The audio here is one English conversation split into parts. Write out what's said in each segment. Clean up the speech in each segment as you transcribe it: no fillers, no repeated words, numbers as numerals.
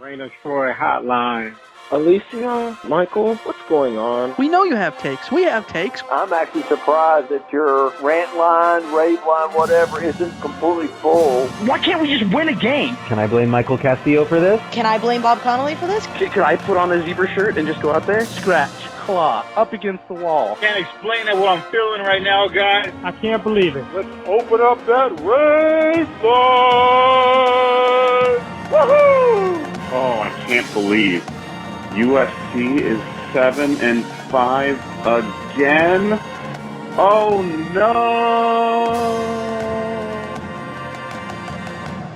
Rain of Troy Hotline. Alicia, Michael, what's going on? We know you have takes. We have takes. I'm actually surprised that your rant line, rave line, whatever, isn't completely full. Why can't we just win a game? Can I blame Michael Castillo for this? Can I blame Bob Connolly for this? Could I put on a zebra shirt and just go out there? Scratch, claw, up against the wall. Can't explain it what I'm feeling right now, guys. I can't believe it. Let's open up that rave line! Woohoo! Oh, I can't believe USC is 7-5 again. Oh no!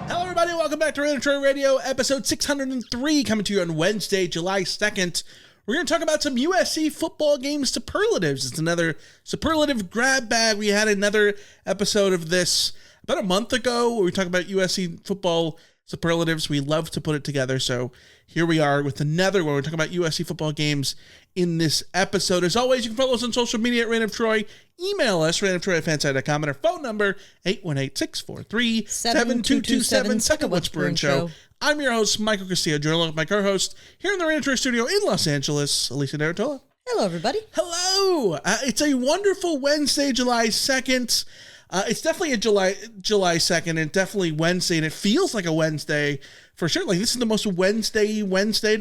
Hello, everybody. Welcome back to Rant Line Radio, episode 603, coming to you on Wednesday, July 2nd. We're going to talk about some USC football game superlatives. It's another superlative grab bag. We had another episode of this about a month ago where we talked about USC football superlatives. We love to put it together, so here we are with another one. We're talking about USC football games in this episode. As always, you can follow us on social media at Rant of Troy. Email us, rantoftroy@fansite.com, and our phone number, 818-643-7227. Second What's Brewing Show. I'm your host, Michael Castillo, joined along with my co-host here in the Rant of Troy studio in Los Angeles, Alicia Naratola. Hello, everybody. Hello. It's a wonderful Wednesday, July 2nd. It's definitely a July 2nd, and definitely Wednesday, and it feels like a Wednesday for sure. Like, this is the most Wednesday to Wednesday,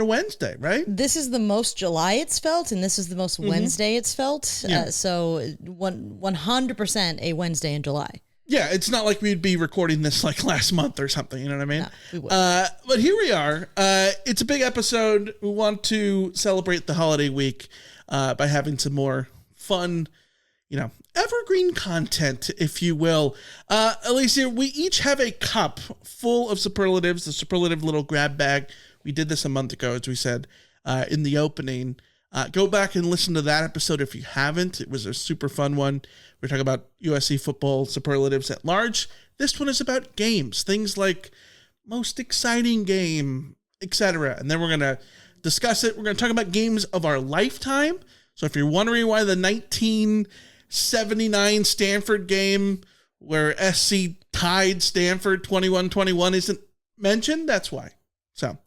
right? This is the most July it's felt, and this is the most Wednesday it's felt. Yeah. So 100% a Wednesday in July. Yeah, it's not like we'd be recording this like last month or something, you know what I mean? No, we would. But here we are. It's a big episode. We want to celebrate the holiday week by having some more fun, evergreen content, if you will. Alicia, we each have a cup full of superlatives, the superlative little grab bag. We did this a month ago, as we said, in the opening. Go back and listen to that episode if you haven't. It was a super fun one. We're talking about USC football superlatives at large. This one is about games, things like most exciting game, etc. And then we're going to discuss it. We're going to talk about games of our lifetime. So if you're wondering why the 1979 Stanford game where SC tied Stanford 21-21 isn't mentioned, that's why. So,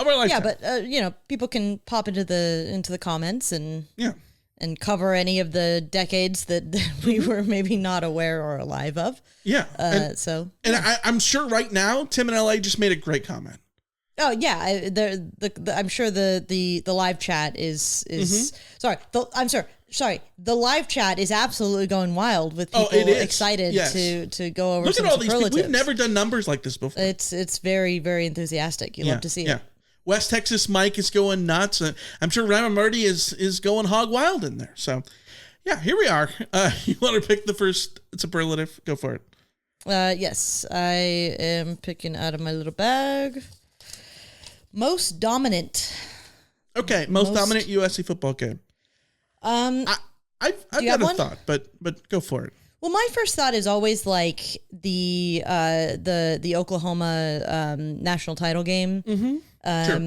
of our lifetime. Yeah, but people can pop into the comments and cover any of the decades that we were maybe not aware or alive of. Yeah. I'm sure right now Tim in LA just made a great comment. Oh yeah, I'm sure the live chat is sorry. The live chat is absolutely going wild with people excited to go over. Look some at all these people. superlatives. We've never done numbers like this before. It's very, very enthusiastic. You love to see it. West Texas Mike is going nuts. I'm sure Rama Murdy is going hog wild in there. So yeah, here we are. You want to pick the first superlative? Go for it. Yes, I am picking out of my little bag. Most dominant. Okay, most dominant USC football game. I've got a thought, but go for it. Well, my first thought is always like the Oklahoma national title game. Mm-hmm. Sure.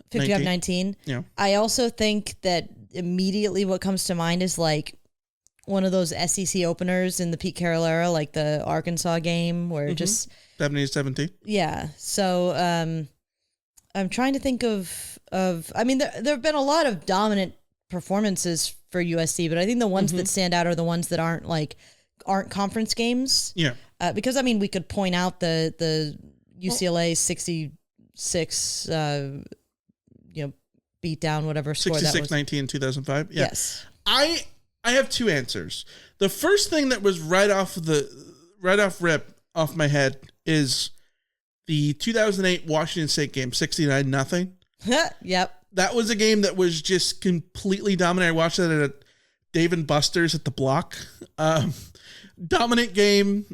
55-19. Yeah. I also think that immediately what comes to mind is like one of those SEC openers in the Pete Carroll era, like the Arkansas game where just 70-17. Yeah. So I'm trying to think of I mean, there have been a lot of dominant performances for USC, but I think the ones that stand out are the ones that aren't conference games. Yeah. Because I mean, we could point out the UCLA 66 beat down whatever score that was. 66-19 in 2005. Yeah. Yes. I have two answers. The first thing that was right off my head is the 2008 Washington State game, 69-0. Yep. That was a game that was just completely dominant. I watched that at Dave & Buster's at the Block. Dominant game.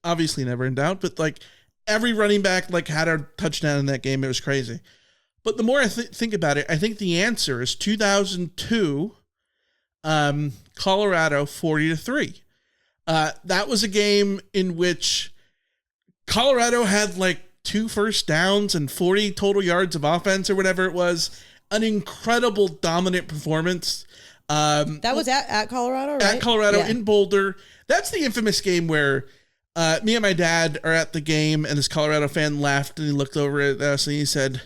Obviously never in doubt, but like every running back had a touchdown in that game. It was crazy. But the more I think about it, I think the answer is 2002 Colorado 40-3. That was a game in which Colorado had 2 first downs and 40 total yards of offense or whatever it was. An incredible dominant performance. That was at Colorado, right? At Colorado in Boulder. That's the infamous game where Me and my dad are at the game, and this Colorado fan laughed, and he looked over at us, and he said,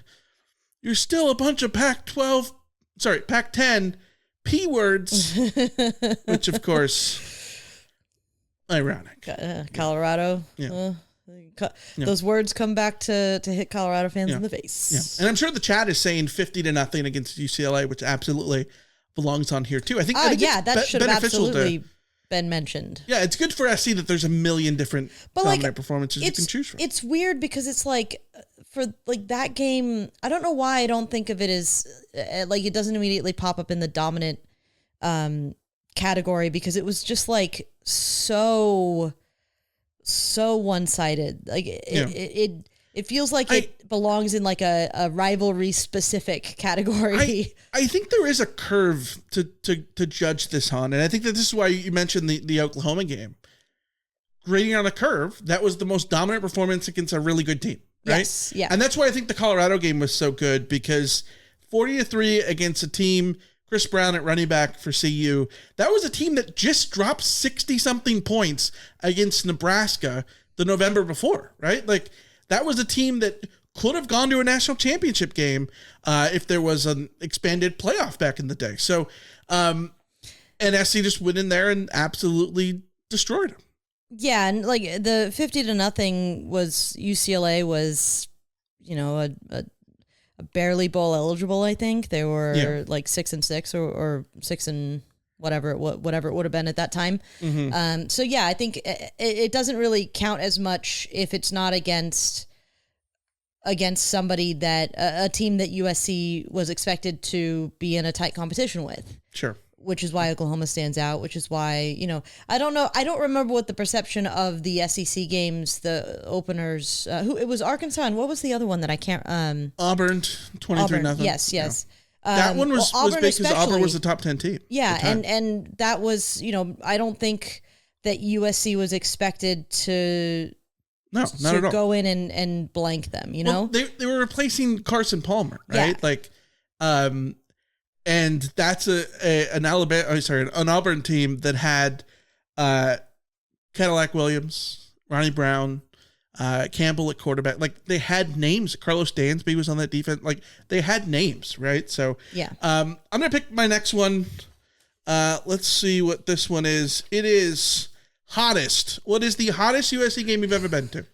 "You're still a bunch of Pac-10 P words," which, of course, ironic. Colorado. Yeah. Those words come back to hit Colorado fans in the face. Yeah. And I'm sure the chat is saying 50-0 against UCLA, which absolutely belongs on here too. I think that should have absolutely been mentioned. Yeah, it's good for SC that there's a million different dominant performances you can choose from. It's weird because it's like for like that game, I don't know why I don't think of it as like it doesn't immediately pop up in the dominant category because it was just like so one-sided. Like it feels like it belongs in like a rivalry specific category. I think there is a curve to judge this on, and I think that this is why you mentioned the Oklahoma game. Grading on a curve, that was the most dominant performance against a really good team, right? Yes, yeah. And that's why I think the Colorado game was so good, because 40-3 against a team, Chris Brown at running back for CU, that was a team that just dropped 60-something points against Nebraska the November before, right? Like, that was a team that could have gone to a national championship game if there was an expanded playoff back in the day. So, and SC just went in there and absolutely destroyed them. Yeah, and like the 50-0 was UCLA was, a barely bowl eligible. I think they were like 6-6 or 6 and whatever it would have been at that time. Mm-hmm. So yeah, I think it doesn't really count as much if it's not against somebody that a team that USC was expected to be in a tight competition with. Sure. Which is why Oklahoma stands out, which is why, I don't know. I don't remember what the perception of the SEC games, the openers, it was Arkansas. And what was the other one that I can't, Auburn, 23-0. Yes. Yeah. That one was big because Auburn was a top 10 team. Yeah. And that was, I don't think that USC was expected to go in and blank them, Well, they were replacing Carson Palmer, right? Yeah. Like, and that's an Auburn team that had Cadillac Williams, Ronnie Brown, Campbell at quarterback. Like, they had names. Carlos Dansby was on that defense. Like, they had names, right? So yeah. I'm gonna pick my next one. Let's see what this one is. It is hottest. What is the hottest USC game you've ever been to?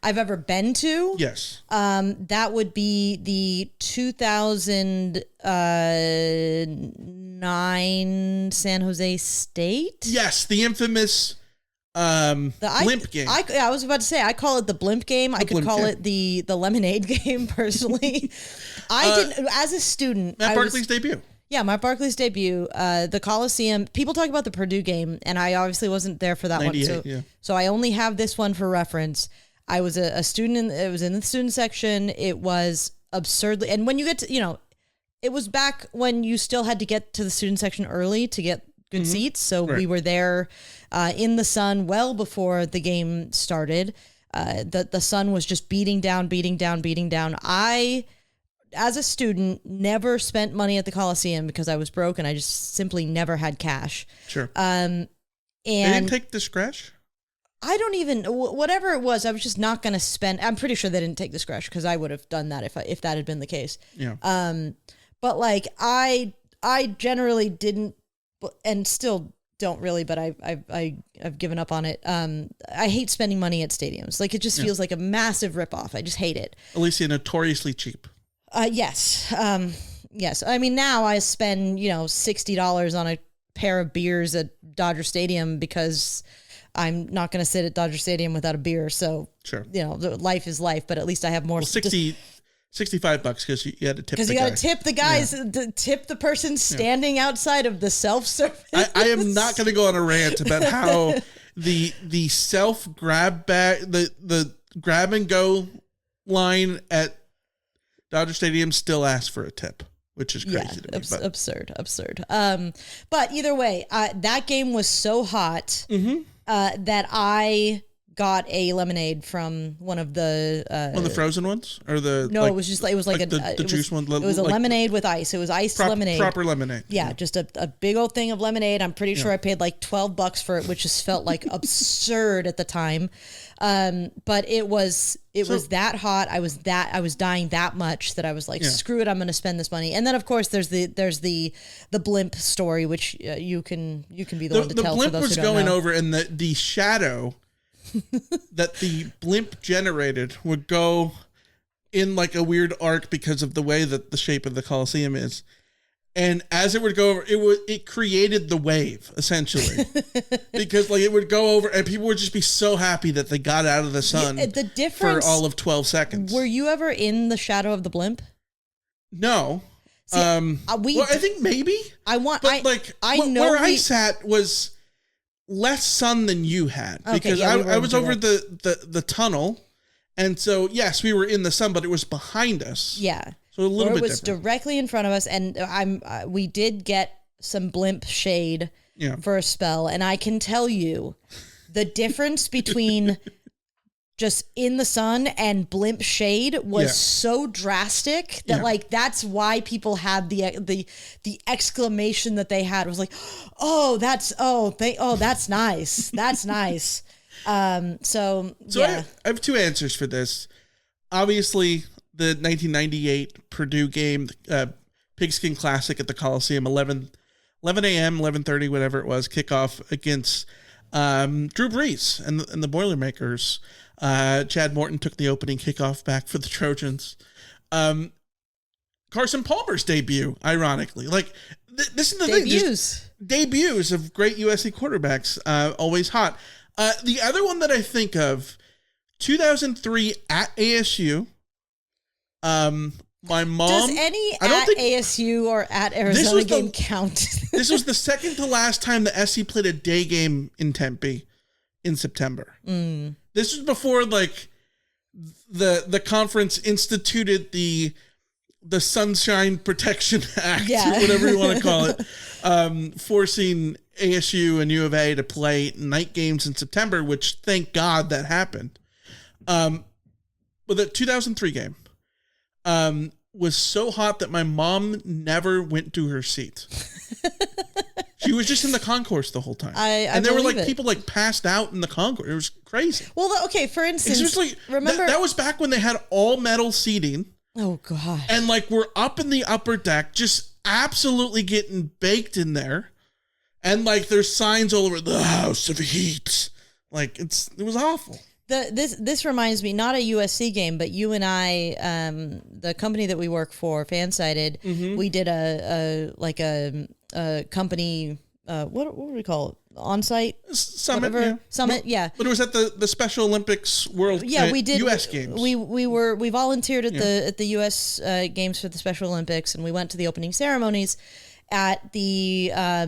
I've ever been to? Yes. That would be the 2009 San Jose State. Yes, the infamous blimp game. I was about to say, I call it the blimp game. I could call it the lemonade game personally. I didn't, as a student. Matt Barkley's debut. Yeah, Matt Barkley's debut. The Coliseum. People talk about the Purdue game, and I obviously wasn't there for that one. So I only have this one for reference. I was a student, it was in the student section. It was absurdly, and when you get to, it was back when you still had to get to the student section early to get good seats. So we were there in the sun well before the game started. The sun was just beating down. I, as a student, never spent money at the Coliseum because I was broke and I just simply never had cash. Sure. And they didn't take the scratch? I don't even, whatever it was, I was just not going to spend. I'm pretty sure they didn't take the scratch because I would have done that if that had been the case. Yeah. But like I generally didn't, and still don't really, but I've given up on it. I hate spending money at stadiums. Like, it just feels like a massive ripoff. I just hate it. Alicia, notoriously cheap. Yes. Yes. I mean, now I spend, $60 on a pair of beers at Dodger Stadium because I'm not going to sit at Dodger Stadium without a beer. So, sure. Life is life, but at least I have more. Well, $65 because you had to tip the guy. Because you got to tip the guys, tip the person standing outside of the self-service. I am not going to go on a rant about how the self-grab bag, the grab and go line at Dodger Stadium still asks for a tip, which is crazy to me. Absurd. But either way, that game was so hot that I got a lemonade from one of the frozen ones or the no, it was just like the juice one. It was a lemonade with ice. It was iced lemonade, proper lemonade. Yeah, just a big old thing of lemonade. I'm pretty sure I paid like $12 for it, which just felt like absurd at the time. But it was that hot. I was dying that much that I was like, screw it, I'm going to spend this money. And then of course there's the blimp story, which you can be the one to tell. The blimp for those was who don't going know. over, and the shadow that the blimp generated would go in like a weird arc because of the way that the shape of the Colosseum is. And as it would go over, it created the wave, essentially. Because like it would go over and people would just be so happy that they got out of the sun the difference, for all of 12 seconds. Were you ever in the shadow of the blimp? No. See, I think maybe. Where I sat was less sun than you had. Because I was over the tunnel. And so, yes, we were in the sun, but it was behind us. Yeah. So a little bit it was different. directly in front of us, and we did get some blimp shade for a spell, and I can tell you the difference between just in the sun and blimp shade was so drastic that like that's why people had the exclamation that they had. It was like, that's nice, that's nice. So I have two answers for this. Obviously, the 1998 Purdue game, Pigskin Classic at the Coliseum, 11 a.m., 11:30, whatever it was, kickoff against Drew Brees and the Boilermakers. Chad Morton took the opening kickoff back for the Trojans. Carson Palmer's debut, ironically. Like, this is the thing. Debuts of great USC quarterbacks, always hot. The other one that I think of, 2003 at ASU. My mom. Does any ASU or at Arizona game count? This was the second to last time the SC played a day game in Tempe in September. This was before like the conference instituted the Sunshine Protection Act, or whatever you want to call it, forcing ASU and U of A to play night games in September, which thank God that happened. But the 2003 game was so hot that my mom never went to her seat. She was just in the concourse the whole time. And there were like people like passed out in the concourse. It was crazy. Well, okay, for instance, remember that was back when they had all metal seating. Oh God. And like we're up in the upper deck, just absolutely getting baked in there. And like there's signs all over the House of Heat. Like it was awful. This reminds me, not a USC game, but you and I, the company that we work for, Fansided, we did a company, what do we call it? On-site summit, summit, yeah. But it was at the Special Olympics World. We did U.S. games. We volunteered at the U.S. games for the Special Olympics, and we went to the opening ceremonies at the I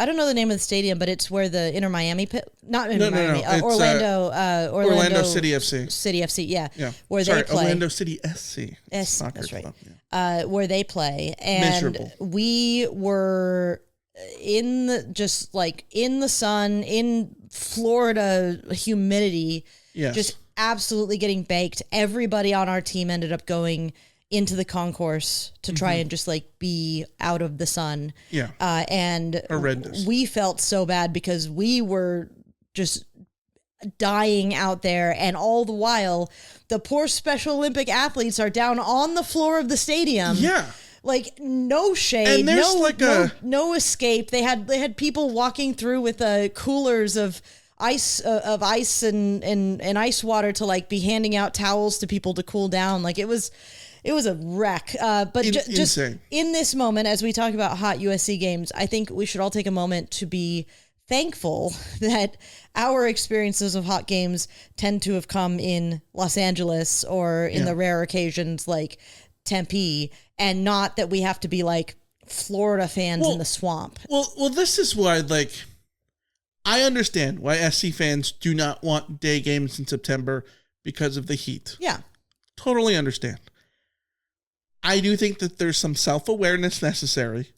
don't know the name of the stadium, but it's where the Inter Miami Orlando City FC. Yeah. Where they play. Orlando City SC. That's right. Club, yeah. Where they play, and miserable. We were in the sun in Florida humidity, just absolutely getting baked. Everybody on our team ended up going into the concourse to try and just like be out of the sun. Yeah. And horrendous. We felt so bad because we were just dying out there, and all the while the poor Special Olympic athletes are down on the floor of the stadium. Yeah. Like no shade, no escape. They had people walking through with coolers of ice and ice water to like be handing out towels to people to cool down. Like it was a wreck. But just in this moment, as we talk about hot USC games, I think we should all take a moment to be thankful that our experiences of hot games tend to have come in Los Angeles or in the rare occasions like Tempe, and not that we have to be like Florida fans in the swamp. Well, this is why, like, I understand why SC fans do not want day games in September because of the heat. Yeah. Totally understand. I do think that there's some self-awareness necessary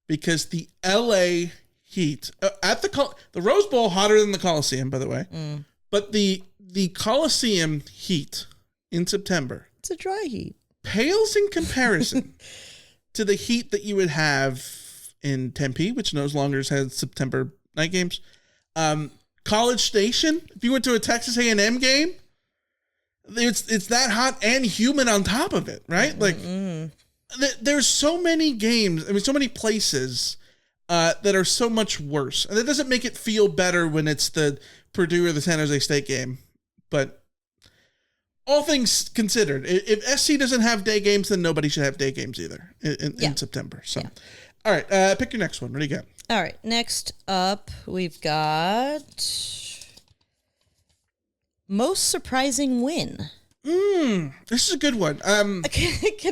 because the LA Heat at the Rose Bowl, hotter than the Coliseum, by the way, But the Coliseum heat in September, It's a dry heat. pales in comparison to the heat that you would have in Tempe, which no longer has September night games. College Station, if you went to a Texas A&M game, it's that hot and humid on top of it, right? Like, there's so many games, so many places that are so much worse. And that doesn't make it feel better when it's the Purdue or the San Jose State game. But all things considered, if SC doesn't have day games, then nobody should have day games either in September. So, all right, pick your next one. What do you got? All right, next up, we've got most surprising win. This is a good one. Can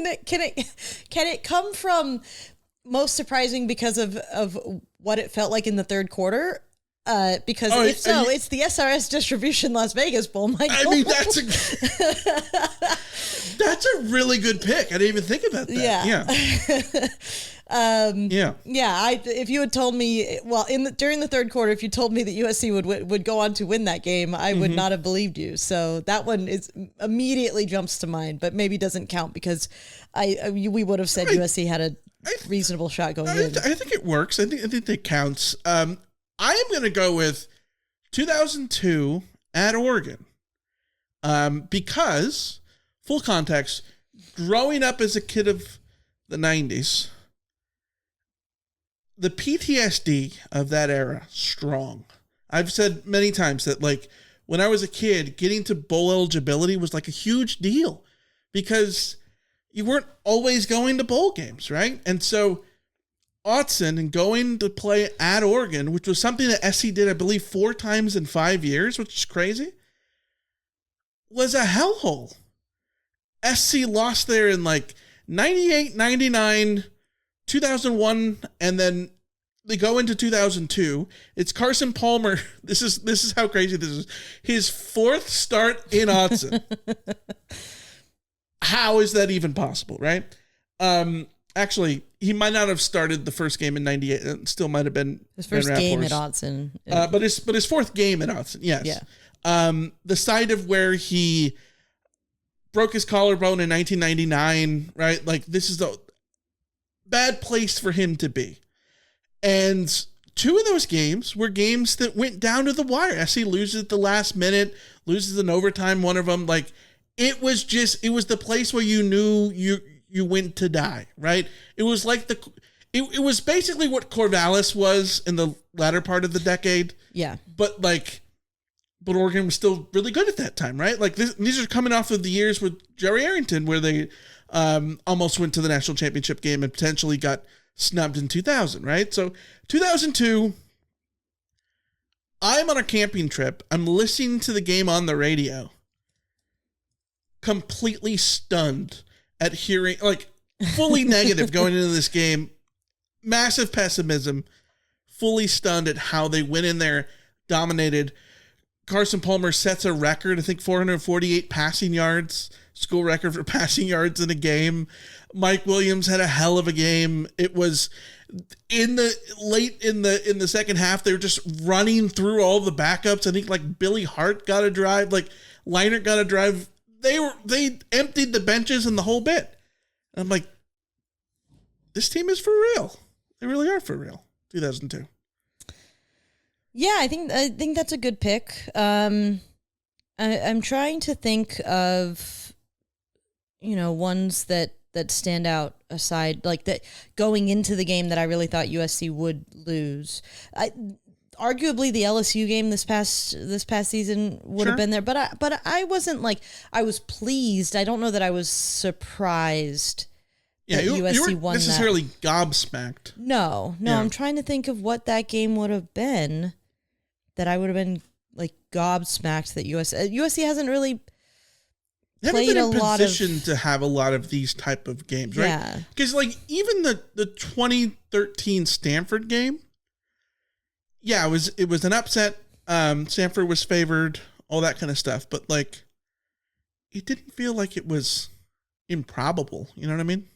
it come from most surprising because of what it felt like in the third quarter? Because if so, it's the SRS Distribution Las Vegas Bowl, Michael. I mean, that's a really good pick. I didn't even think about that. If you had told me, during the third quarter, if you told me that USC would go on to win that game, I would not have believed you. So that one immediately jumps to mind, but maybe doesn't count because we would have said USC had a reasonable shot going in. I think it works. I think that counts. I am going to go with 2002 at Oregon, because full context, growing up as a kid of the 90s, the PTSD of that era, strong. I've said many times that, like, when I was a kid, getting to bowl eligibility was like a huge deal because you weren't always going to bowl games, right? And so Autzen and going to play at Oregon, which was something that SC did, I believe, 4 times in 5 years, which is crazy, was a hellhole. SC lost there in like 98, 99, 2001, and then they go into 2002. It's Carson Palmer. This is how crazy this is. His 4th start in Autzen. How is that even possible, right? Actually, he might not have started the first game in 98. It still might have been his first game at Autzen. But his 4th game at Autzen, yes. Yeah. The site of where he broke his collarbone in 1999, right? Like, this is a bad place for him to be. And 2 of those games were games that went down to the wire. SC loses at the last minute, loses in overtime, one of them. Like, it was the place where you knew you went to die, right? It was like it was basically what Corvallis was in the latter part of the decade. Yeah. But Oregon was still really good at that time, right? Like, these are coming off of the years with Jerry Arrington where they almost went to the national championship game and potentially got snubbed in 2000, right? So 2002, I'm on a camping trip. I'm listening to the game on the radio, completely stunned at hearing, like, fully negative going into this game, massive pessimism, fully stunned at how they went in there, dominated. Carson Palmer sets a record, I think 448 passing yards, school record for passing yards in a game. Mike Williams had a hell of a game. It was in the second half, they were just running through all the backups. I think like Billy Hart got a drive, like Leinert got a drive. They emptied the benches and the whole bit. And I'm like, this team is for real. They really are for real. 2002. Yeah, I think that's a good pick. I'm trying to think of, ones that stand out aside, like that going into the game that I really thought USC would lose. Arguably the LSU game this past season would have been there, but I wasn't like, I was pleased. I don't know that I was surprised. Yeah, you weren't won necessarily gobsmacked. No, Yeah. I'm trying to think of what that game would have been that I would have been like gobsmacked that USC hasn't really played a lot of. Position to have a lot of these type of games, right? Yeah. Because like even the 2013 Stanford game, yeah, it was an upset. Stanford was favored, all that kind of stuff, but like it didn't feel like it was improbable. You know what I mean?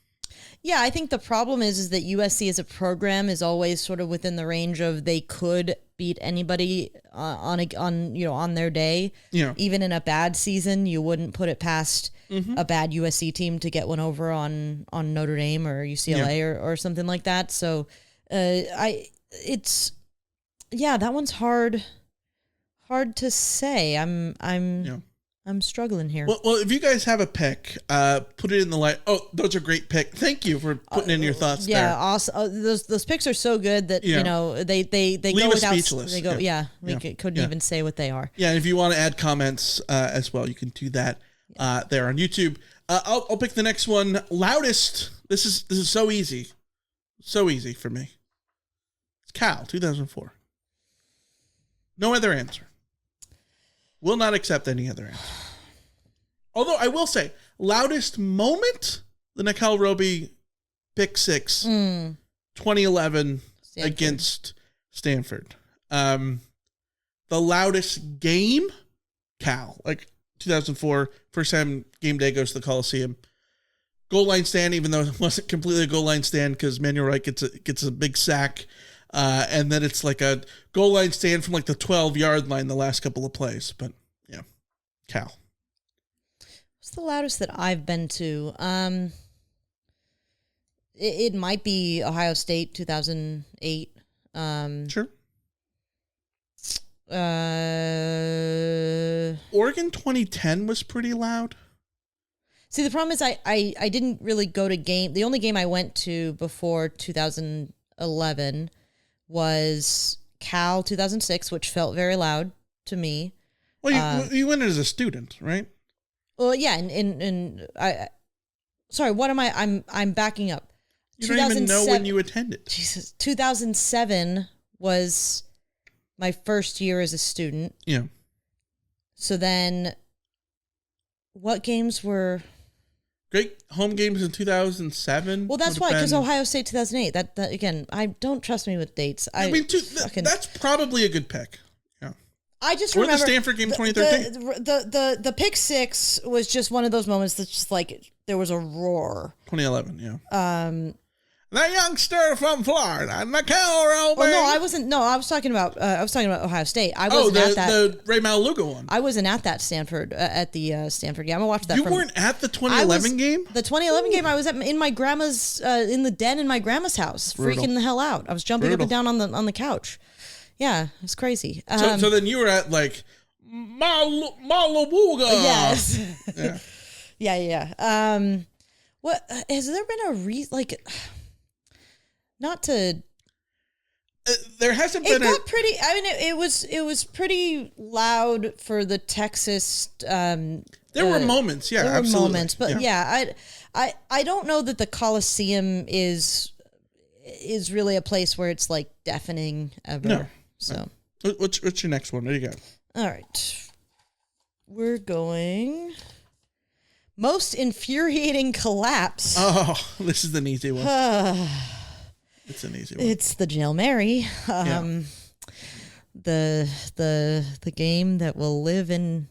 Yeah, I think the problem is that USC as a program is always sort of within the range of they could beat anybody on their day. Yeah. Even in a bad season, you wouldn't put it past a bad USC team to get one over on Notre Dame or UCLA or something like that. So that one's hard to say. I'm struggling here. Well, if you guys have a pick, put it in the light. Oh, those are great picks. Thank you for putting in your thoughts. Yeah, there. awesome. Those picks are so good that they Leave go us without. speechless. They go. We couldn't even say what they are. Yeah, and if you want to add comments as well, you can do that there on YouTube. I'll pick the next one. Loudest. This is so easy for me. It's Cal 2004. No other answer. Will not accept any other answer. Although I will say, loudest moment, the Nickel Roby pick 6, 2011 Stanford. Against Stanford. The loudest game, Cal, like 2004, first time game day goes to the Coliseum. Goal line stand, even though it wasn't completely a goal line stand because Manuel Wright gets a big sack. And then it's like a goal line stand from like the 12-yard line the last couple of plays. But yeah, Cal. What's the loudest that I've been to? It might be Ohio State 2008. Sure. Oregon 2010 was pretty loud. See, the problem is I didn't really go to game. The only game I went to before 2011 was Cal 2006, which felt very loud to me. Well, you went as a student, right? Well, yeah, and I. Sorry, what am I? I'm backing up. You don't even know when you attended. Jesus, 2007 was my first year as a student. Yeah. So then, what games were? Great home games in 2007. Well, that's why, because Ohio State 2008. That again, I don't trust me with dates. I mean, that's probably a good pick. Yeah. I just remember remember the Stanford game 2013. The pick 6 was just one of those moments that's just like there was a roar. 2011, yeah. The youngster from Florida, Nickel Roby. Oh no, I wasn't. No, I was talking about Ohio State. I wasn't at that. The Ray Maluga one. I wasn't at that Stanford at the Stanford game. I watched that. You weren't at the 2011 game. The 2011 game. I was in my grandma's in the den in my grandma's house, freaking the hell out. I was jumping up and down on the couch. Yeah, it was crazy. So then you were at like Maluga. Yes. Yeah. What has there been a like? Not to. There hasn't been. It got pretty. I mean, it was pretty loud for the Texas. There were moments, yeah, there were absolutely. moments, but I don't know that the Coliseum is really a place where it's like deafening ever. No. So what's your next one? What do you got? All right, we're going. Most infuriating collapse. Oh, this is an easy one. It's an easy one. It's the Jail Mary. The game that will live in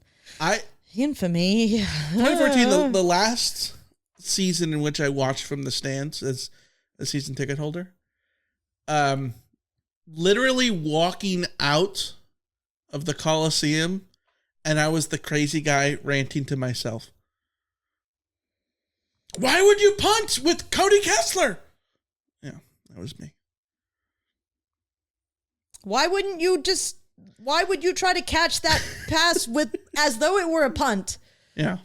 infamy. 2014, the last season in which I watched from the stands as a season ticket holder. Literally walking out of the Coliseum, and I was the crazy guy ranting to myself. Why would you punt with Cody Kessler? Yeah, that was me. Why would you try to catch that pass with as though it were a punt? Yeah.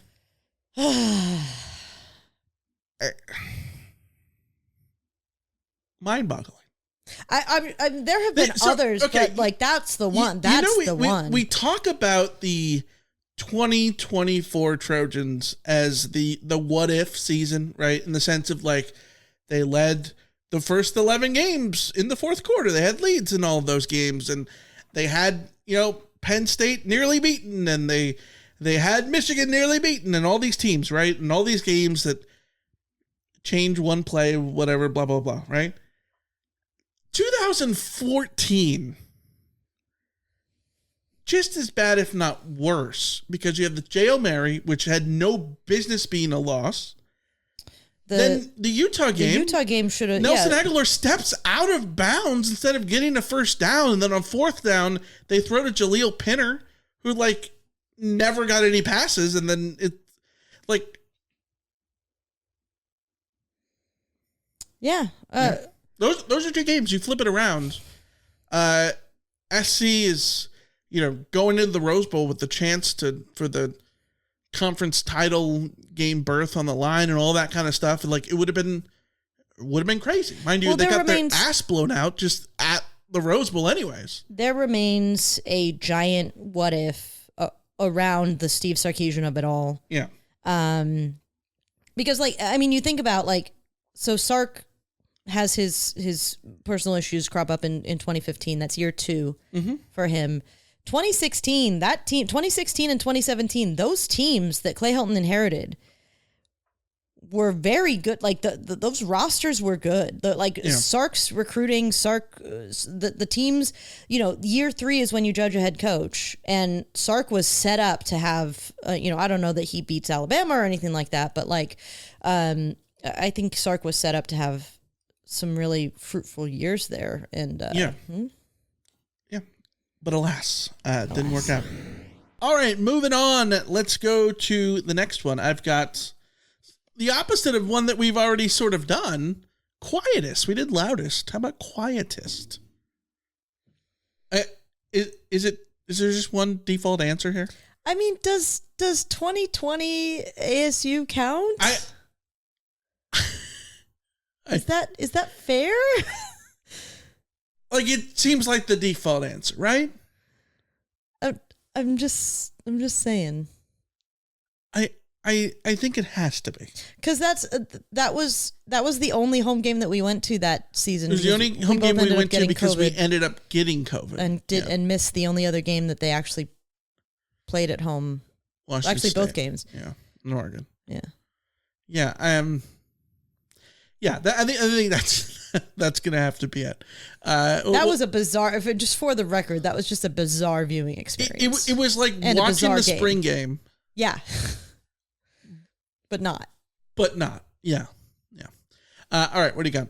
Mind-boggling. I there have been others, but like that's the one. That's the one. We talk about the 2024 Trojans as the what if season, right? In the sense of like they led the first 11 games in the fourth quarter. They had leads in all of those games, and they had, Penn State nearly beaten, and they had Michigan nearly beaten, and all these teams, right? And all these games that change one play, whatever, blah, blah, blah, right? 2014, just as bad, if not worse, because you have the Jail Mary, which had no business being a loss. then the Utah game should have. Nelson Aguilar steps out of bounds instead of getting a first down, and then on fourth down they throw to Jaleel Pinner, who like never got any passes, and then it like those are two games. You flip it around. SC is going into the Rose Bowl with the chance for the conference title game berth on the line and all that kind of stuff, and like it would have been crazy. Mind you, they got their ass blown out just at the Rose Bowl anyways. There remains a giant what if around the Steve Sarkisian of it all. Yeah. Because you think about so Sark has his personal issues crop up in 2015. That's year 2 for him. 2016 and 2017, those teams that Clay Helton inherited were very good. Like those rosters were good. Sark's recruiting, the teams, year 3 is when you judge a head coach, and Sark was set up to have, I don't know that he beats Alabama or anything like that, but I think Sark was set up to have some really fruitful years there. And but alas, didn't work out. All right, moving on. Let's go to the next one. I've got the opposite of one that we've already sort of done. Quietest. We did loudest. How about quietest? Is there just one default answer here? I mean, does 2020 ASU count? Is that fair? Like, it seems like the default answer, right? I'm just saying. I think it has to be, because that was the only home game that we went to that season. It was the only home game we went to because COVID we ended up getting COVID and missed the only other game that they actually played at home. Washington actually, State. both games. Yeah, in Oregon. Yeah. Yeah. I think that's gonna have to be it. That was a bizarre. Just for the record, that was just a bizarre viewing experience. It was like and watching the spring game. Yeah. But not. Yeah. All right, what do you got?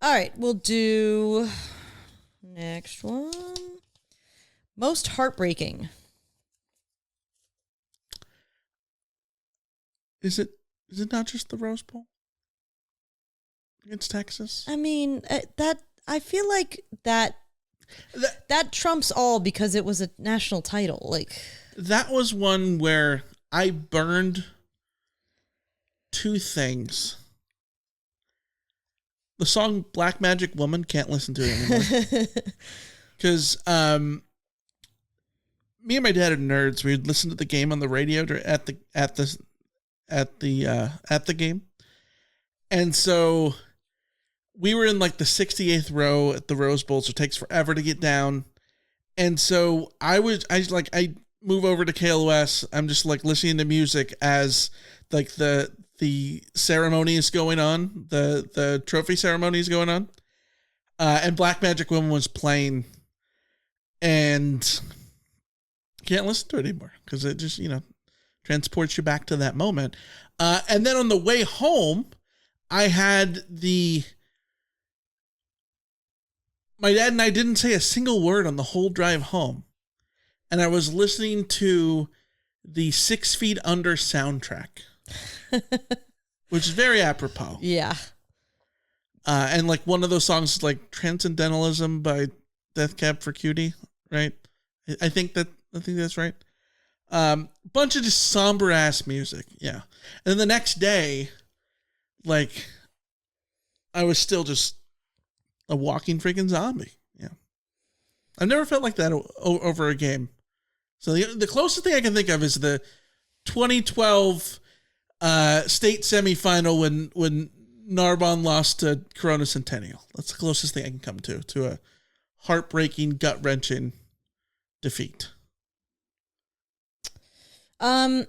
All right, we'll do next one. Most heartbreaking. Is it not just the Rose Bowl against Texas? I mean, I feel like that trumps all because it was a national title. Like, that was one where I burned two things. The song Black Magic Woman, can't listen to it anymore. Because me and my dad are nerds. We'd listen to the game on the radio at the game. And so we were in like the 68th row at the Rose Bowl, so it takes forever to get down. And so I move over to KLOS. I'm just like listening to music as like the ceremony is going on, the trophy ceremony is going on, and Black Magic Woman was playing, and can't listen to it anymore because it just transports you back to that moment. And then on the way home, I had my dad and I didn't say a single word on the whole drive home. And I was listening to the 6 Feet Under soundtrack, which is very apropos. Yeah. And like one of those songs is like Transcendentalism by Death Cab for Cutie, right? I think that's right. Bunch of just somber ass music. Yeah. And then the next day, like, I was still just a walking freaking zombie. Yeah. I've never felt like that over a game. So the closest thing I can think of is the 2012 state semifinal when Narbonne lost to Corona Centennial. That's the closest thing I can come to a heartbreaking, gut-wrenching defeat. I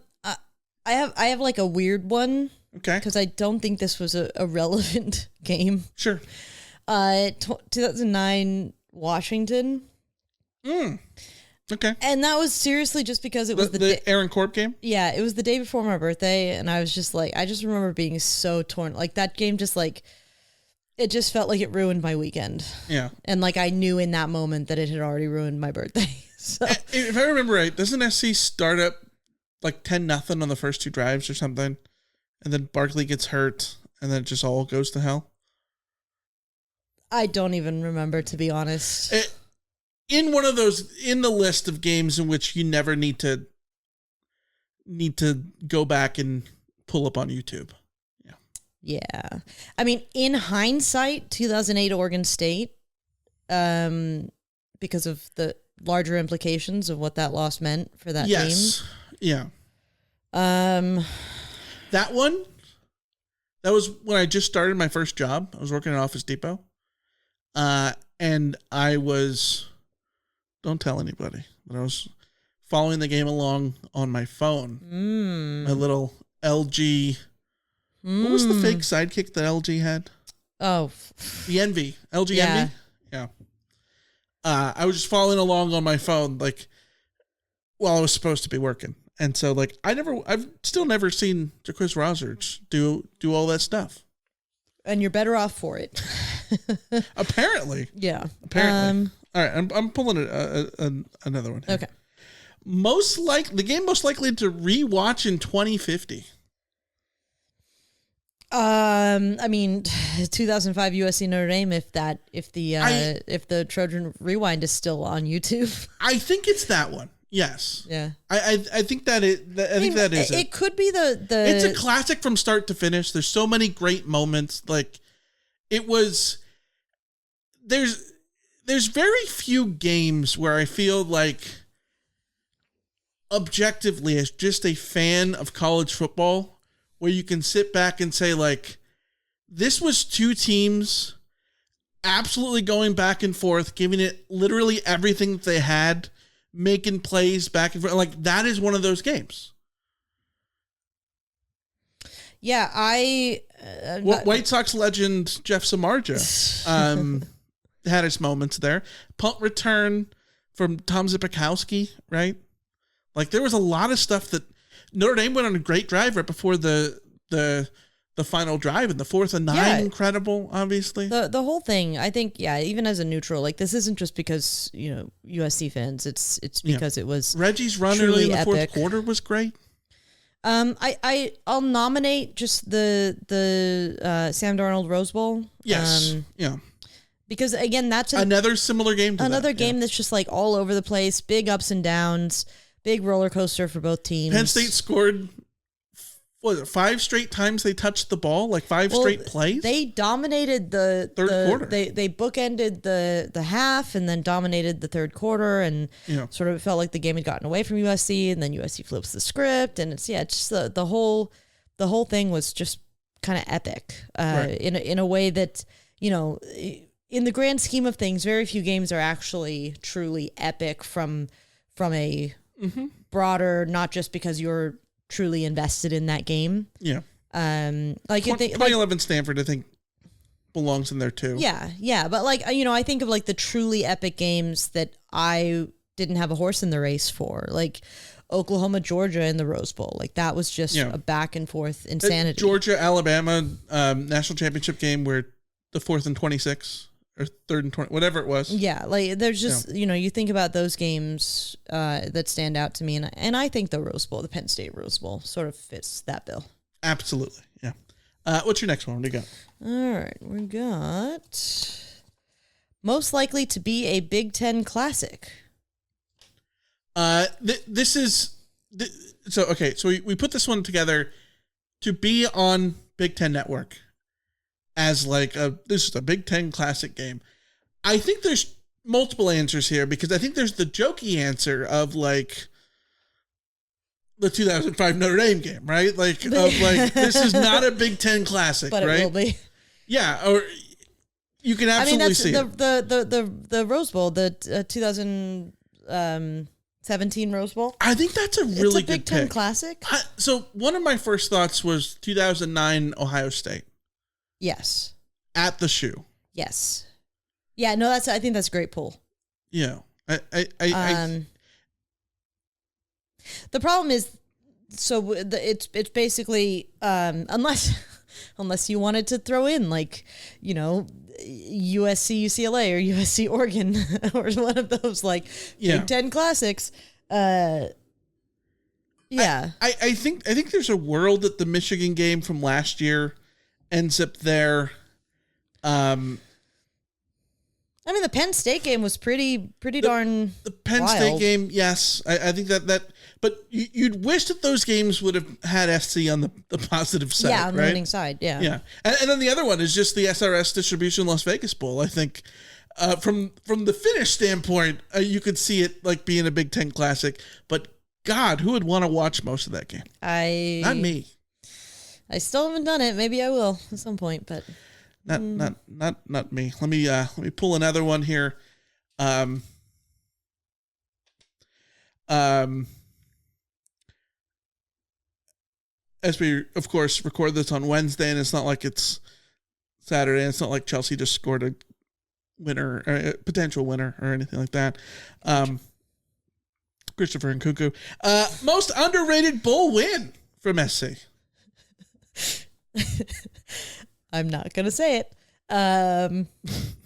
have like a weird one. Okay. Because I don't think this was a relevant game. Sure. 2009 Washington. Okay. And that was seriously just because it was the Aaron Corp game? Yeah, it was the day before my birthday, and I was just like, I just remember being so torn. Like, that game just, like, it just felt like it ruined my weekend. Yeah. And, like, I knew in that moment that it had already ruined my birthday. So if I remember right, doesn't SC start up like 10-0 on the first 2 drives or something? And then Barkley gets hurt, and then it just all goes to hell? I don't even remember, to be honest. In one of those, in the list of games in which you never need to go back and pull up on YouTube. Yeah. I mean, in hindsight, 2008 Oregon State, because of the larger implications of what that loss meant for that team. Yeah. That one, that was when I just started my first job. I was working at Office Depot. And I was, don't tell anybody, but I was following the game along on my phone. My little LG. What was the fake sidekick that LG had? Oh. The Envy. LG Envy? Yeah. I was just following along on my phone, like, while I was supposed to be working. And so, like, I've still never seen Jaquiz Rogers do all that stuff. And you're better off for it. Apparently. Yeah. Apparently. All right, I'm pulling another one here. Okay. The game most likely to rewatch in 2050. I mean, 2005 USC Notre Dame. If the Trojan Rewind is still on YouTube, I think it's that one. Yes. Yeah. I think that is it. It could be the. It's a classic from start to finish. There's so many great moments. Like, it was. There's very few games where I feel like, objectively, as just a fan of college football, where you can sit back and say, like, this was 2 teams absolutely going back and forth, giving it literally everything that they had, making plays back and forth. Like, that is one of those games. Yeah, White Sox legend Jeff Samardzija had his moments there. Punt return from Tom Zipikowski, right? Like, there was a lot of stuff that Notre Dame went on a great drive right before the final drive, and the 4th and 9, incredible, obviously. The whole thing, I think, even as a neutral, like, this isn't just because, USC fans, it's because it was Reggie's run early in the fourth quarter was great. I'll nominate just the Sam Darnold Rose Bowl. Yes. Because again, that's another similar game to another game that's just like all over the place, big ups and downs, big roller coaster for both teams. Penn State scored, 5 straight times they touched the ball, like 5 straight plays? They dominated the third quarter. They bookended the half and then dominated the third quarter, and sort of felt like the game had gotten away from USC, and then USC flips the script, and it's just the whole thing was just kind of epic in a way that, in the grand scheme of things, very few games are actually truly epic from a broader, not just because you're truly invested in that game. Yeah. Like 2011 Stanford, I think, belongs in there too. Yeah. But I think of like the truly epic games that I didn't have a horse in the race for, like Oklahoma, Georgia in the Rose Bowl. Like, that was just a back and forth insanity. Georgia, Alabama, national championship game where the 4th and 26 or 3rd and 20, whatever it was. Yeah. Like, there's just, you think about those games that stand out to me. And I think the Rose Bowl, the Penn State Rose Bowl, sort of fits that bill. Absolutely. Yeah. What's your next one? What do you got? All right. We got most likely to be a Big Ten classic. This is, so we put this one together to be on Big Ten Network as like this is a Big Ten classic game. I think there's multiple answers here, because I think there's the jokey answer of like the 2005 Notre Dame game, right? Like, of like, this is not a Big Ten classic, but right? It will be. Yeah, or you can absolutely see it. The Rose Bowl, the 2017 Rose Bowl. I think that's a really good Big Ten pick. classic. So one of my first thoughts was 2009 Ohio State. Yes. At the shoe. Yes. Yeah, no, I think that's a great pull. Yeah. The problem is, it's basically unless you wanted to throw in like, USC UCLA or USC Oregon or one of those like Big Ten classics. Yeah. I think there's a world that the Michigan game from last year ends up there. I mean, the Penn State game was pretty darn the Penn wild. State game, yes. I think that but you'd wish that those games would have had SC on the positive side, yeah, on the right? winning side, yeah. Yeah. And then the other one is just the SRS Distribution Las Vegas Bowl. I think from the finish standpoint, you could see it like being a Big Ten classic, but God, who would want to watch most of that game? Not me. I still haven't done it. Maybe I will at some point, but not me. Let me pull another one here. As we, of course, record this on Wednesday, and it's not like it's Saturday, and it's not like Chelsea just scored a winner, or a potential winner, or anything like that. Christopher Nkunku. Most underrated bowl win from SC. I'm not going to say it. The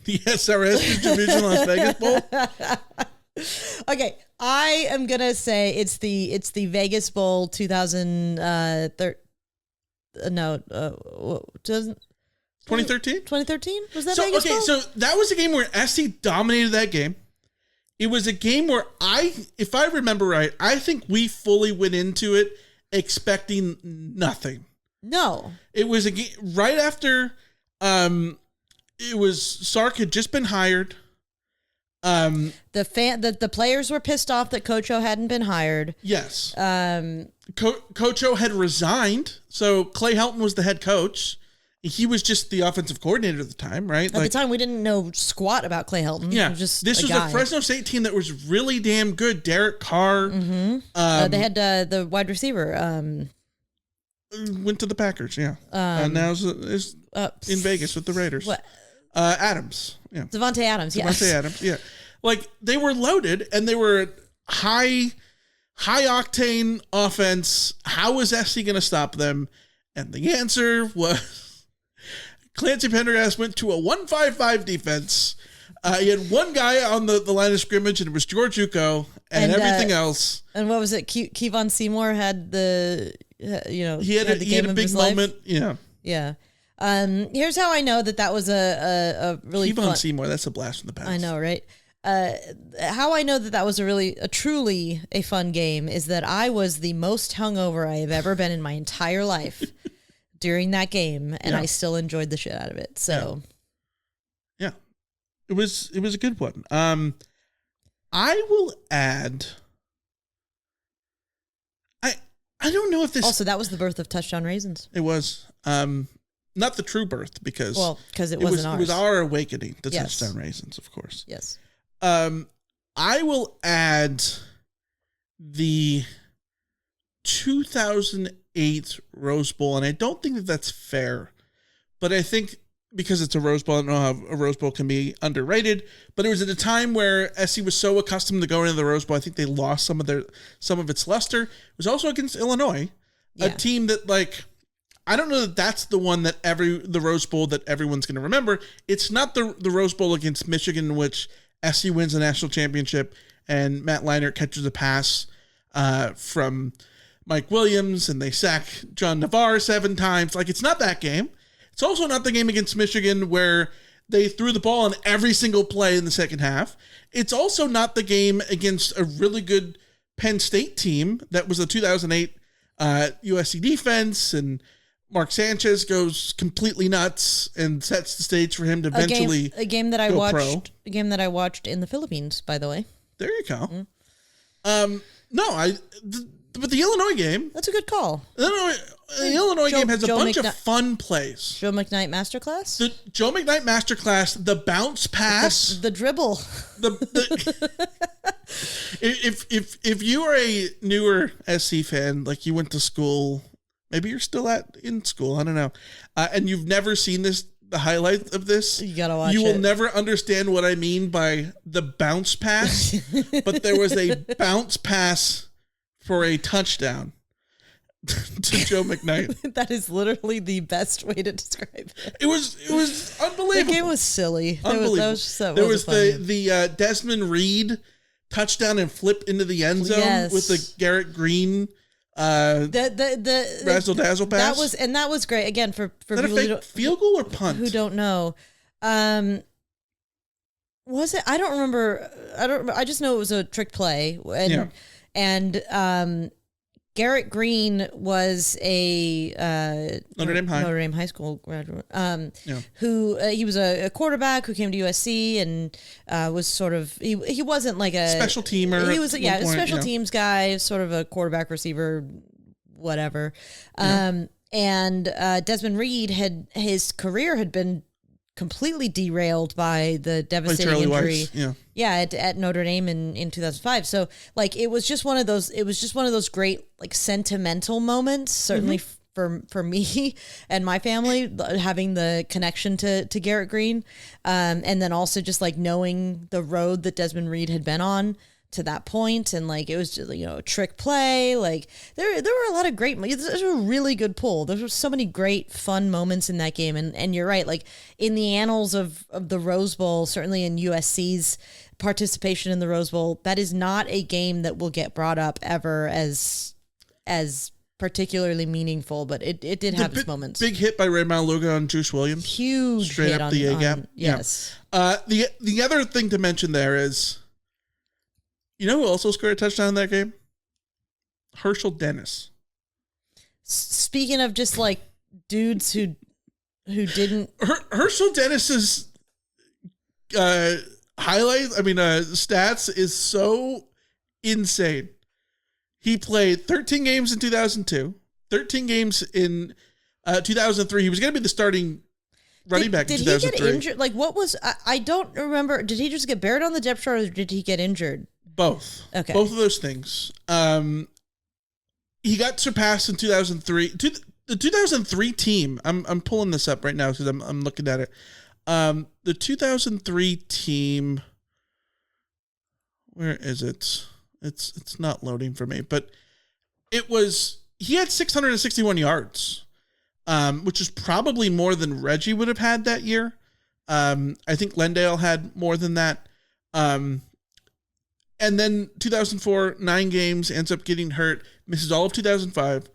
SRS Distribution Las Vegas Bowl. Okay, I am going to say it's the Vegas Bowl 2013? 2013? Was that Vegas Bowl? So that was a game where SC dominated that game. It was a game where if I remember right, I think we fully went into it expecting nothing. No. It was a game right after Sark had just been hired. The players were pissed off that Coach O hadn't been hired. Yes. Coach O had resigned, so Clay Helton was the head coach. He was just the offensive coordinator at the time, right? At the time, we didn't know squat about Clay Helton. Yeah, this was a Fresno State team that was really damn good. Derek Carr. Mm-hmm. They had the wide receiver. Went to the Packers, yeah. Now is in Vegas with the Raiders. What? Adams, yeah. Devontae Adams, yes. Devontae Adams, yeah. Like, they were loaded, and they were high octane offense. How was SC going to stop them? And the answer was Clancy Pendergast went to a 1-5-5 defense. He had one guy on the line of scrimmage, and it was George Uko, and everything else. And what was it? Kevon Seymour had the, he had a big moment. Life. Yeah. Here's how I know that was a really Kevon Seymour. That's a blast from the past. I know, right? How I know that was a truly fun game is that I was the most hungover I have ever been in my entire life during that game, and I still enjoyed the shit out of it. So, yeah. It was a good one. I will add. I don't know if this also that was the birth of Touchdown Raisins. It was not the true birth because it wasn't ours. It was our awakening to Touchdown Raisins, of course. Yes. I will add the 2008 Rose Bowl, and I don't think that that's fair, but I think because it's a Rose Bowl, I don't know how a Rose Bowl can be underrated, but it was at a time where SC was so accustomed to going to the Rose Bowl, I think they lost some of its luster. It was also against Illinois, a team that, like, I don't know that that's the one that the Rose Bowl that everyone's going to remember. It's not the Rose Bowl against Michigan in which SC wins the national championship and Matt Leinart catches a pass from Mike Williams and they sack John Navarre 7 times. Like, it's not that game. It's also not the game against Michigan where they threw the ball on every single play in the second half. It's also not the game against a really good Penn State team that was the 2008 USC defense, and Mark Sanchez goes completely nuts and sets the stage for him to eventually a game that I go watched pro. A game that I watched in the Philippines, by the way. There you go. But the Illinois game, that's a good call. The Illinois game has a bunch of fun plays. Joe McKnight Masterclass? The Joe McKnight Masterclass, the bounce pass. The dribble. If you are a newer SC fan, like you went to school, maybe you're still in school, I don't know, and you've never seen the highlight of this, you gotta watch it. You will never understand what I mean by the bounce pass, but there was a bounce pass for a touchdown to Joe McKnight. That is literally the best way to describe it. It was unbelievable. The game was silly. Unbelievable. There was the Desmond Reed touchdown and flip into the end zone with the Garrett Green the razzle dazzle pass. That was great. Again, for Is that people a fake field goal or punt? who don't know. Was it? I don't remember. I just know it was a trick play, and Garrett Green was a Notre Dame High School graduate. Who he was a quarterback who came to USC and was sort of he wasn't like a special teamer. He was a special teams guy, sort of a quarterback receiver, whatever. And Desmond Reed his career had been completely derailed by the devastating injury. Weiss, at Notre Dame in 2005. So like it was just one of those great like sentimental moments, certainly for me and my family, having the connection to Garrett Green, and then also just like knowing the road that Desmond Reed had been on to that point, and like it was just, a trick play. Like there were a lot of great. It was a really good pull. There were so many great fun moments in that game, and you're right. Like in the annals of the Rose Bowl, certainly in USC's participation in the Rose Bowl, that is not a game that will get brought up ever as particularly meaningful. But it did have its moments. Big hit by Ray Maluga on Juice Williams. Huge straight hit up the A gap. Yes. The other thing to mention there is, you know who also scored a touchdown in that game? Herschel Dennis. Speaking of just like dudes who didn't. Herschel Dennis's stats is so insane. He played 13 games in 2002, 13 games in 2003. He was going to be the starting running back in 2003. Did he get injured? Like, what was... I don't remember. Did he just get buried on the depth chart, or did he get injured? Both. Okay. Both of those things. He got surpassed in 2003. The 2003 team, I'm pulling this up right now because I'm looking at it. The 2003 team, where is it? It's not loading for me, but he had 661 yards, which is probably more than Reggie would have had that year. I think Lendale had more than that. And then 2004, 9 games, ends up getting hurt, misses all of 2005,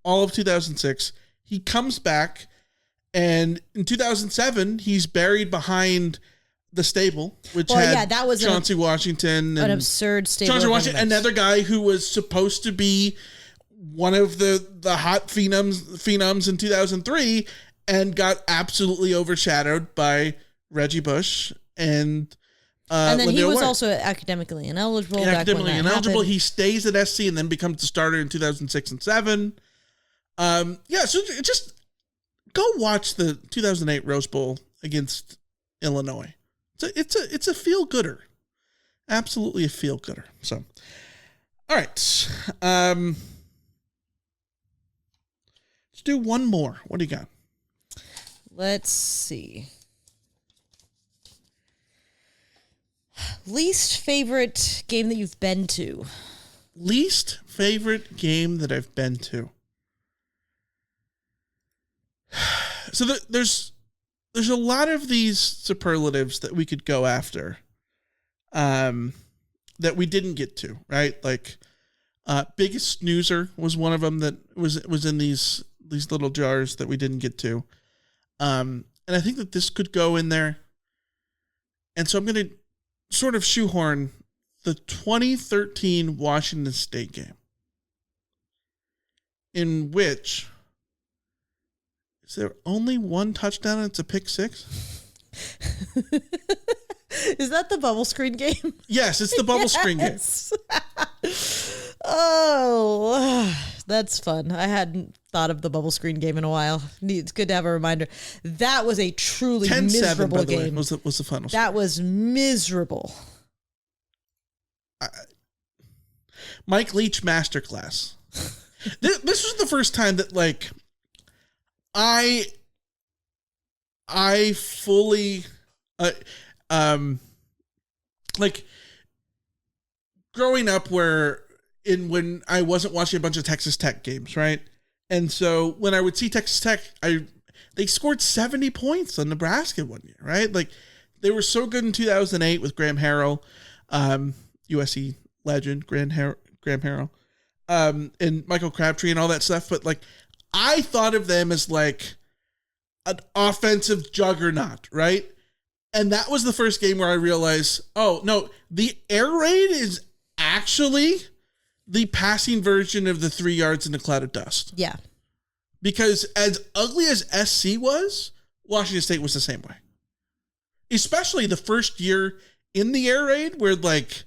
all of 2006. He comes back, and in 2007, he's buried behind the stable, which that was Chauncey Washington. An absurd stable. Chauncey Washington, another guy who was supposed to be one of the hot phenoms in 2003, and got absolutely overshadowed by Reggie Bush and then Lindale he was White. Also academically ineligible. He stays at SC and then becomes the starter in 2006 and 7. So just go watch the 2008 Rose Bowl against Illinois. It's a feel gooder, absolutely a feel gooder. So, all right, let's do one more. What do you got? Let's see. Least favorite game that you've been to? Least favorite game that I've been to. So there's a lot of these superlatives that we could go after, that we didn't get to, right? Like, biggest snoozer was one of them that was in these little jars that we didn't get to. And I think that this could go in there. And so I'm going to sort of shoehorn the 2013 Washington State game, in which is there only one touchdown and it's a pick six? Is that the bubble screen game? Yes, it's the bubble screen game. Oh, that's fun. I hadn't thought of the bubble screen game in a while. It's good to have a reminder. That was a truly 10-7, miserable by the game. way, was the final That was miserable. Mike Leach masterclass. This was the first time that, like, I fully, like, growing up where when I wasn't watching a bunch of Texas Tech games, right? And so when I would see Texas Tech, they scored 70 points on Nebraska one year, right? Like they were so good in 2008 with Graham Harrell, USC legend, Graham Harrell, and Michael Crabtree and all that stuff. But like, I thought of them as like an offensive juggernaut, right? And that was the first game where I realized, oh no, the air raid is actually the passing version of the 3 yards in a cloud of dust. Yeah. Because as ugly as SC was, Washington State was the same way. Especially the first year in the air raid where like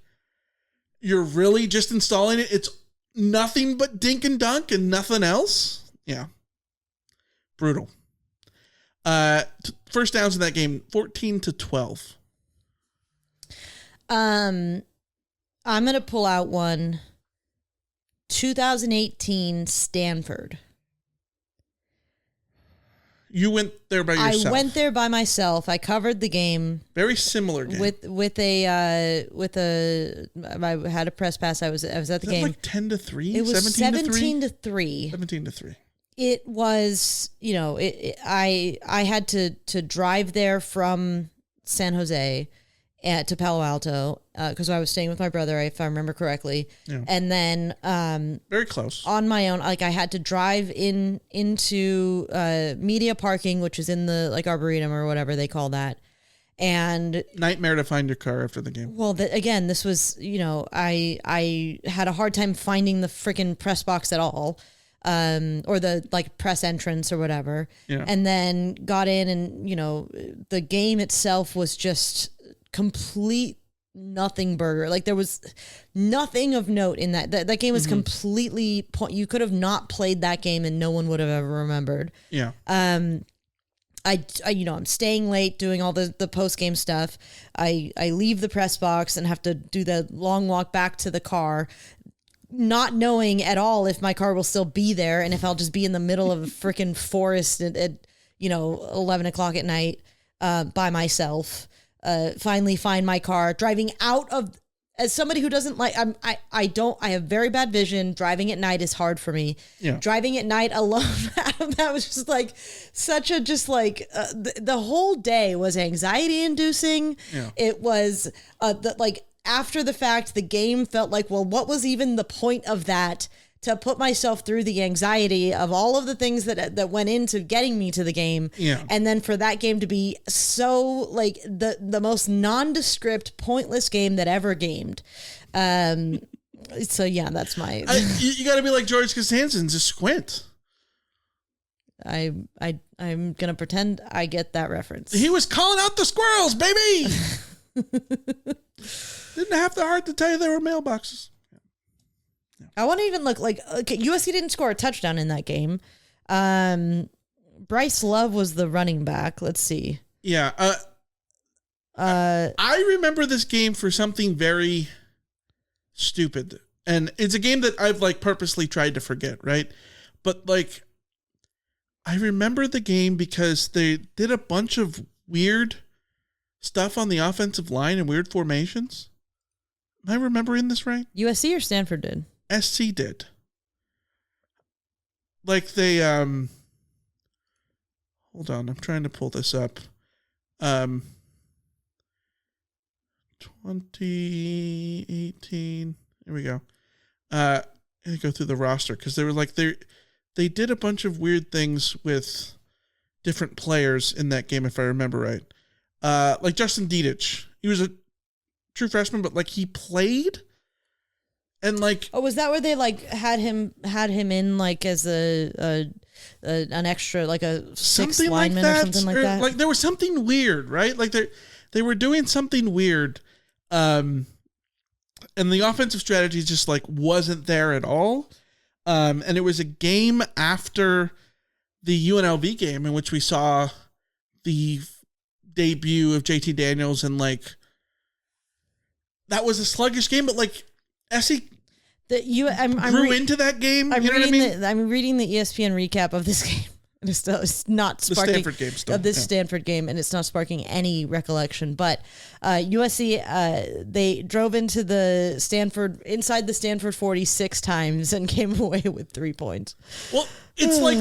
you're really just installing it. It's nothing but dink and dunk and nothing else. Yeah. Brutal. First downs in that game, 14-12. I'm going to pull out one. 2018 Stanford. You went there by yourself. I went there by myself. I covered the game. Very similar game. I had a press pass. I was at the game. Like 10-3? It was 17-3. 17-3. 17-3. It was, I had to drive there from San Jose to Palo Alto because I was staying with my brother, if I remember correctly. Yeah. And then very close on my own. Like I had to drive into media parking, which is in the like Arboretum or whatever they call that. And nightmare to find your car after the game. Well, again, this was, I had a hard time finding the freaking press box at all. Or the like press entrance or whatever. Yeah. And then got in and, the game itself was just complete nothing burger. Like there was nothing of note in that. That game was completely, you could have not played that game and no one would have ever remembered. Yeah. I'm staying late doing all the post game stuff. I leave the press box and have to do the long walk back to the car, not knowing at all if my car will still be there and if I'll just be in the middle of a freaking forest at 11 o'clock at night by myself. Finally find my car, driving out of, as somebody who doesn't like, I have very bad vision. Driving at night is hard for me. Yeah. Driving at night alone, that was just like such a, the whole day was anxiety inducing. Yeah. It was after the fact, the game felt like, well, what was even the point of that? To put myself through the anxiety of all of the things that went into getting me to the game. Yeah. And then for that game to be so like the most nondescript, pointless game that ever gamed. So yeah, that's my. You got to be like George Costanza, just squint. I'm gonna pretend I get that reference. He was calling out the squirrels, baby. Didn't have the heart to tell you there were mailboxes. I want to even look like, okay, USC didn't score a touchdown in that game. Bryce Love was the running back. Let's see. Yeah. I remember this game for something very stupid. And it's a game that I've like purposely tried to forget, right? But like, I remember the game because they did a bunch of weird stuff on the offensive line and weird formations. Am I remembering this right? USC or Stanford did? SC did. Like they, hold on, I'm trying to pull this up. 2018. Here we go. I go through the roster because they were like, they did a bunch of weird things with different players in that game, if I remember right. Like Justin Dedich. He was a true freshman, but like he played. And like, oh, was that where they like had him in like as an extra, like a sixth lineman or something like that? Like there was something weird, right? Like they were doing something weird, and the offensive strategy just like wasn't there at all. And it was a game after the UNLV game in which we saw the debut of JT Daniels, and like that was a sluggish game, but like SC grew into that game. I'm reading the And it's not The sparking Stanford game still, of this yeah. Stanford game, and it's not sparking any recollection. But USC, they drove into inside the Stanford 40 6 times and came away with 3 points. Well, it's like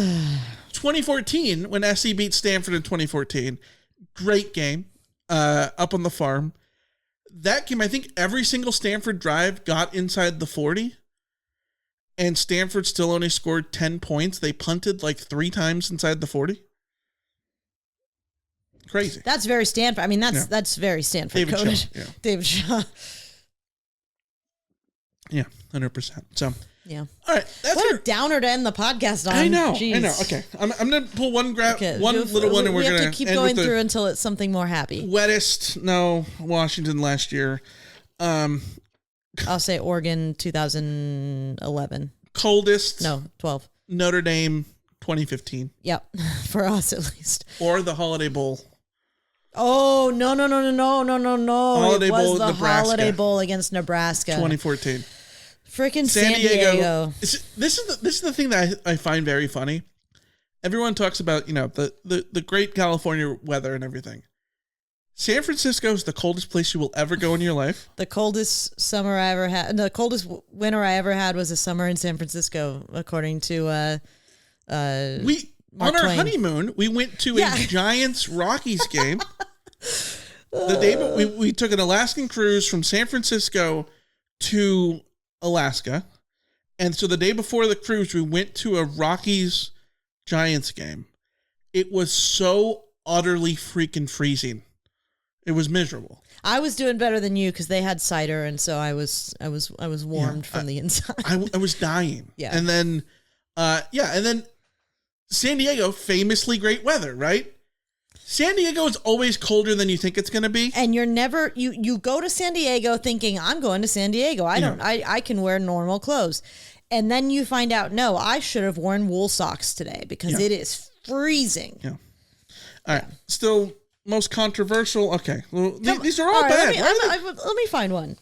2014 when SC beat Stanford in 2014. Great game up on the farm. That game, I think every single Stanford drive got inside the 40. And Stanford still only scored 10 points. They punted like 3 times inside the 40. Crazy. That's very Stanford. I mean, that's very Stanford David coded. Shaw, yeah. David Shaw. Yeah, 100%. So, Yeah. all right. That's What a downer to end the podcast on. I know. Jeez. I know. Okay. I'm going to pull one little one, and we we're have going to keep going through until it's something more happy. Wettest, no, Washington last year. I'll say Oregon 2011. Coldest, No, 12. Notre Dame 2015. Yep. For us, at least. Or the Holiday Bowl. Oh, no. Holiday It was Bowl, the Nebraska. Holiday Bowl against Nebraska. 2014. Freaking San Diego. This is the thing that I find very funny. Everyone talks about, the great California weather and everything. San Francisco is the coldest place you will ever go in your life. The coldest summer I ever had. The coldest winter I ever had was a summer in San Francisco, according to On Mark our Twain. honeymoon, we went to a Giants Rockies game. The day we took an Alaskan cruise from San Francisco to Alaska. And so the day before the cruise, we went to a Rockies Giants game. It was so utterly freaking freezing. It was miserable. I was doing better than you because they had cider, and so I was warmed from the inside. I was dying. Yeah. And then, and then San Diego, famously great weather, right? San Diego is always colder than you think it's going to be. And you're never you go to San Diego thinking I'm going to San Diego. I can wear normal clothes. And then you find out, no, I should have worn wool socks today because it is freezing. Yeah. All right. Still most controversial. Okay. Well, these are all right, bad. Let me find one.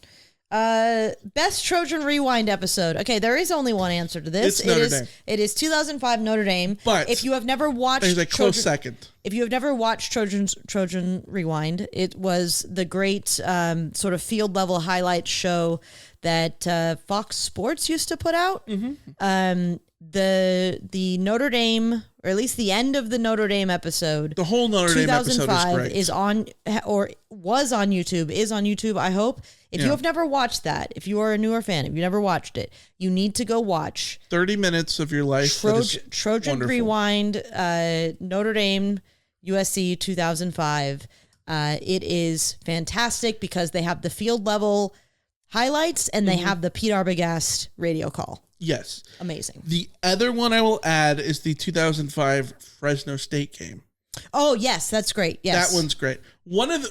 Best Trojan Rewind episode. Okay, there is only one answer to this. It's Notre Dame. It is 2005 Notre Dame. But if you have never watched there's a close second. If you have never watched Trojan Rewind, it was the great sort of field level highlights show that Fox Sports used to put out. Mm-hmm. The Notre Dame, or at least the end of the Notre Dame episode, The whole Notre Dame episode is 2005 great. is on, or was on YouTube, is on YouTube, I hope. If you have never watched that, if you are a newer fan, if you never watched it, you need to go watch 30 minutes of your life. Trojan wonderful. Rewind, Notre Dame, USC 2005. It is fantastic because they have the field level highlights and they have the Pete Arbogast radio call. Yes. Amazing. The other one I will add is the 2005 Fresno State game. Oh, yes, that's great. Yes. That one's great. One of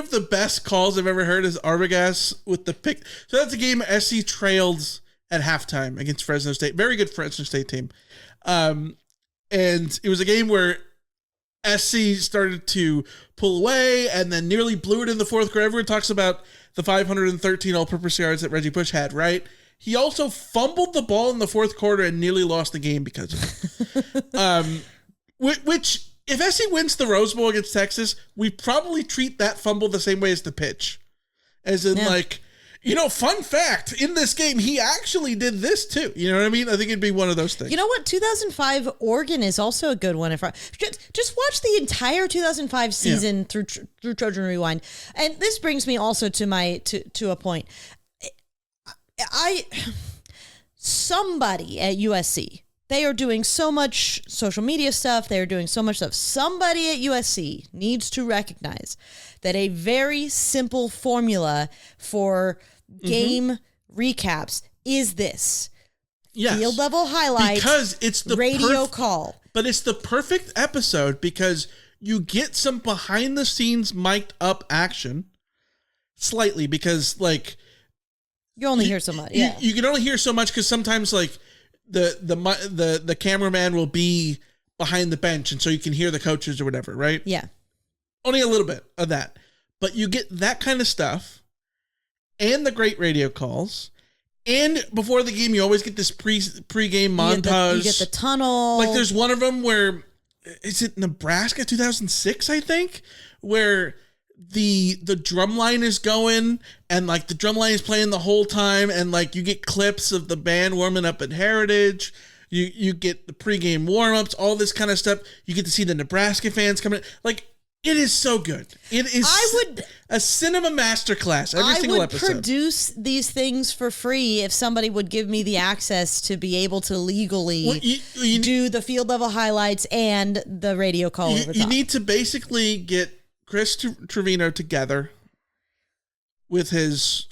the best calls I've ever heard is Arbogast with the pick. So that's a game SC trailed at halftime against Fresno State. Very good Fresno State team. And it was a game where SC started to pull away and then nearly blew it in the fourth quarter. Everyone talks about the 513 all-purpose yards that Reggie Bush had, right? He also fumbled the ball in the fourth quarter and nearly lost the game because of it. Which, if SC wins the Rose Bowl against Texas, we probably treat that fumble the same way as the pitch. As in, fun fact, in this game, he actually did this too. You know what I mean? I think it'd be one of those things. You know what? 2005 Oregon is also a good one. If just watch the entire 2005 season through Trojan Rewind, and this brings me also to a point. Somebody at USC, they are doing so much social media stuff. They are doing so much stuff. Somebody at USC needs to recognize that a very simple formula for game recaps is this. Yes. Field level highlights, because it's the radio call. But it's the perfect episode because you get some behind the scenes mic'd up action slightly because you only hear so much. Yeah. You can only hear so much because sometimes the cameraman will be behind the bench and so you can hear the coaches or whatever, right? Yeah. Only a little bit of that. But you get that kind of stuff and the great radio calls And before the game, you always get this pre-game montage. You get the tunnel. Like there's one of them where, is it Nebraska 2006, I think, where the drum line is going and like the drum line is playing the whole time, and like you get clips of the band warming up at Heritage. You get the pregame warm-ups, all this kind of stuff. You get to see the Nebraska fans coming in. Like, it is so good. It is a cinema masterclass every single episode. I would produce these things for free if somebody would give me the access to be able to legally do the field level highlights and the radio call over top. You need to basically get Chris Trevino together with his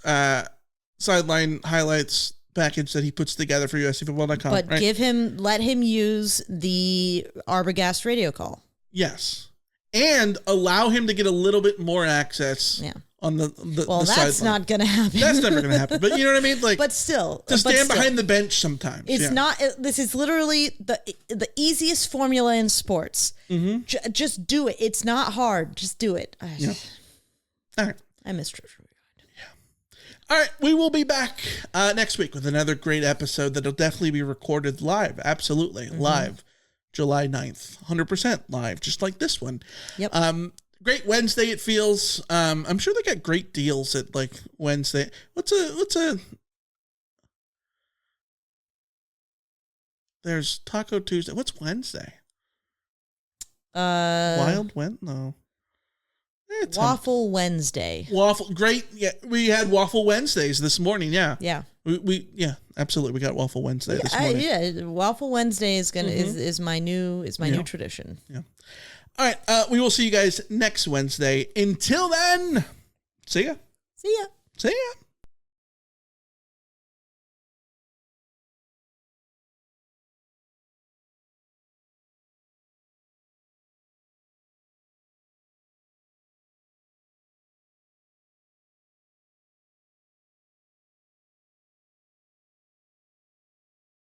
sideline highlights package that he puts together for USCfootball.com. But right? let him use the Arbogast radio call. Yes. And allow him to get a little bit more access on the that's sideline. not going to happen. That's never going to happen. But you know what I mean? Like, but still. To stand behind the bench sometimes. It's not, this is literally the easiest formula in sports. Mm-hmm. Just do it. It's not hard. Just do it. All right. I miss Trisha. All right, we will be back next week with another great episode that'll definitely be recorded live. Absolutely. Live. July 9th. 100% live, just like this one. Yep. Great Wednesday, it feels. I'm sure they got great deals at like Wednesday. There's Taco Tuesday. What's Wednesday? Wild Wednesday? No. Waffle Wednesday. Great. Yeah, we had Waffle Wednesdays this morning. Yeah. Yeah. We absolutely. We got Waffle Wednesday this morning. Waffle Wednesday is is my new tradition. Yeah. All right. We will see you guys next Wednesday. Until then, see ya. See ya. See ya.